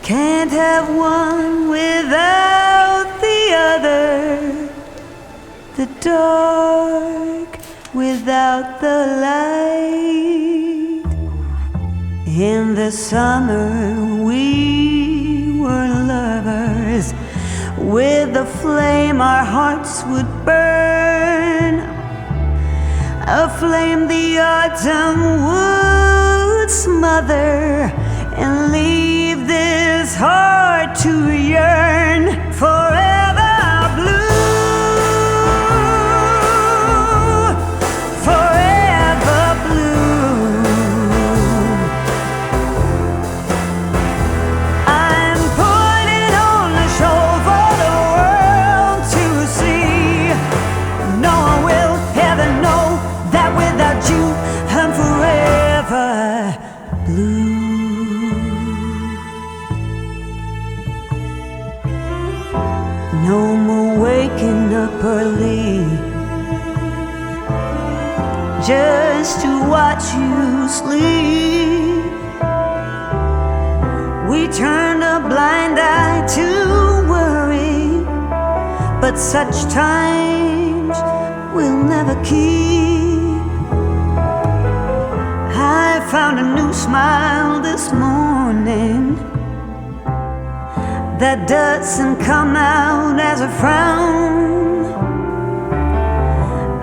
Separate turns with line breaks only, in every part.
Can't have one without the other, the dark without the light. In the summer we were lovers, with a flame our hearts would burn, a flame the autumn would smother, and leave this heart to yearn forever blue, forever blue. I'm putting on a show for the world to see. No one will ever know that without you I'm forever blue. No more waking up early just to watch you sleep. We turned a blind eye to worry, but such times we'll never keep. I found a new smile this morning that doesn't come out as a frown,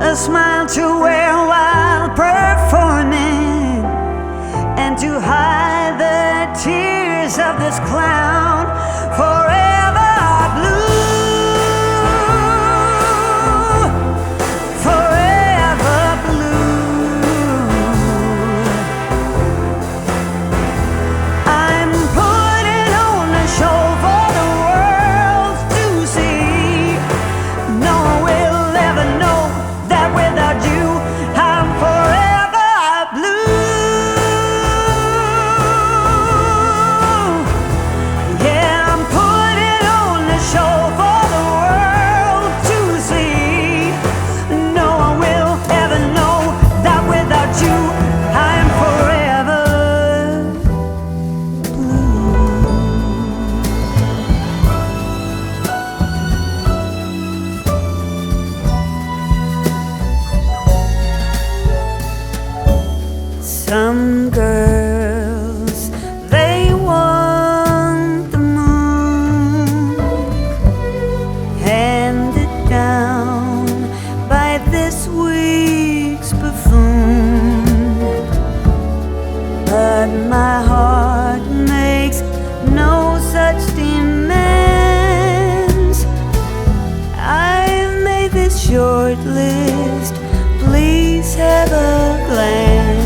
a smile to wear while performing, and to hide the tears of this clown. Forever blue, forever blue. I'm putting on a show for the world to see. No one will ever know that without you I'm forever blue. Yeah, I'm putting on a show for the world to see. No one will ever know that without you I'm forever Some girls, they want the moon, handed down by this week's buffoon. But my heart makes no such demands. I've made this short list, please have a glance.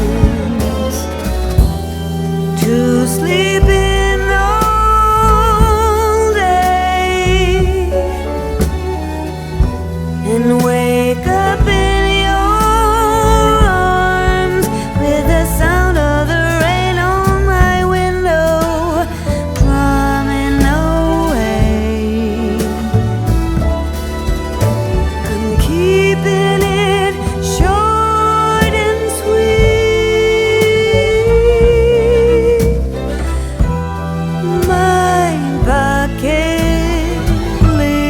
To sleep in all day and wake up in your arms with the sound of the rain on my window drumming away. I'm keeping it short and sweet. My bucket list.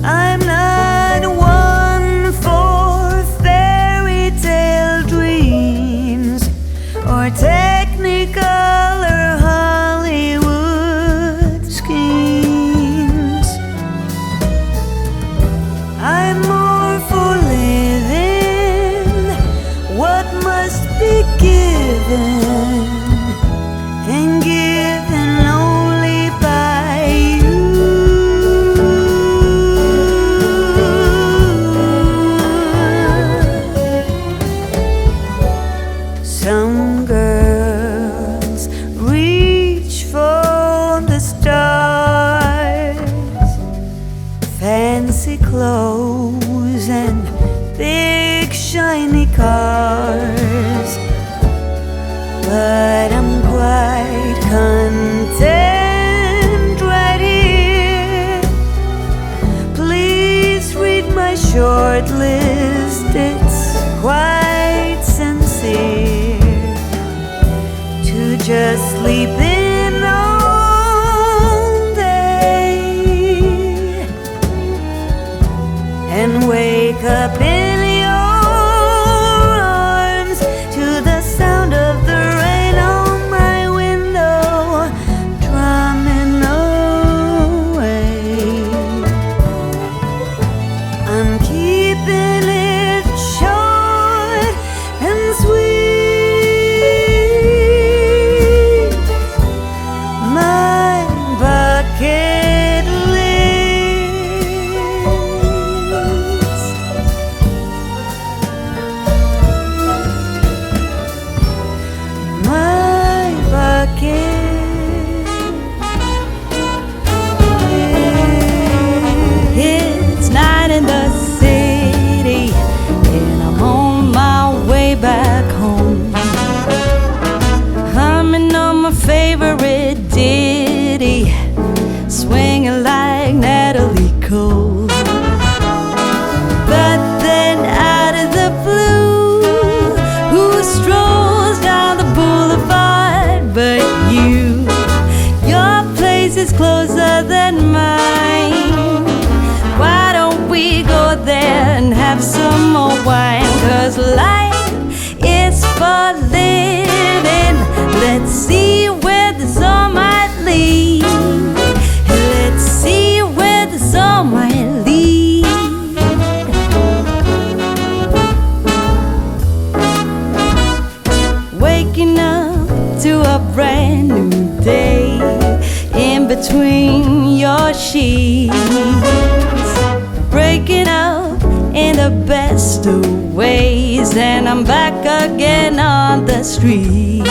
I'm not one for fairy tale dreams or technicolor Hollywood schemes. I'm more for living what must be given, and given only by you. Some girls reach for the stars, fancy clothes and big shiny cars, but I'm quite content right here. Please read my short list, it's quite sincere to just sleep in all day and wake up in your arms to the sound of the rain on my window drumming away. I'm keeping it short and sweet, my bucket list. My bucket list. It's night in the city and I'm on my way back home, humming on my favorite ditty, swinging like Natalie Cole. But then out of the blue, who strolls down the boulevard but you? Your place is closer than mine. Why don't we go there and have some more wine? 'Cause life is for living. Let's see where the sun might lead. Let's see where the sun might lead. Waking up to a brand new day in between your sheets, breaking up in the best of ways, and I'm back again on the street.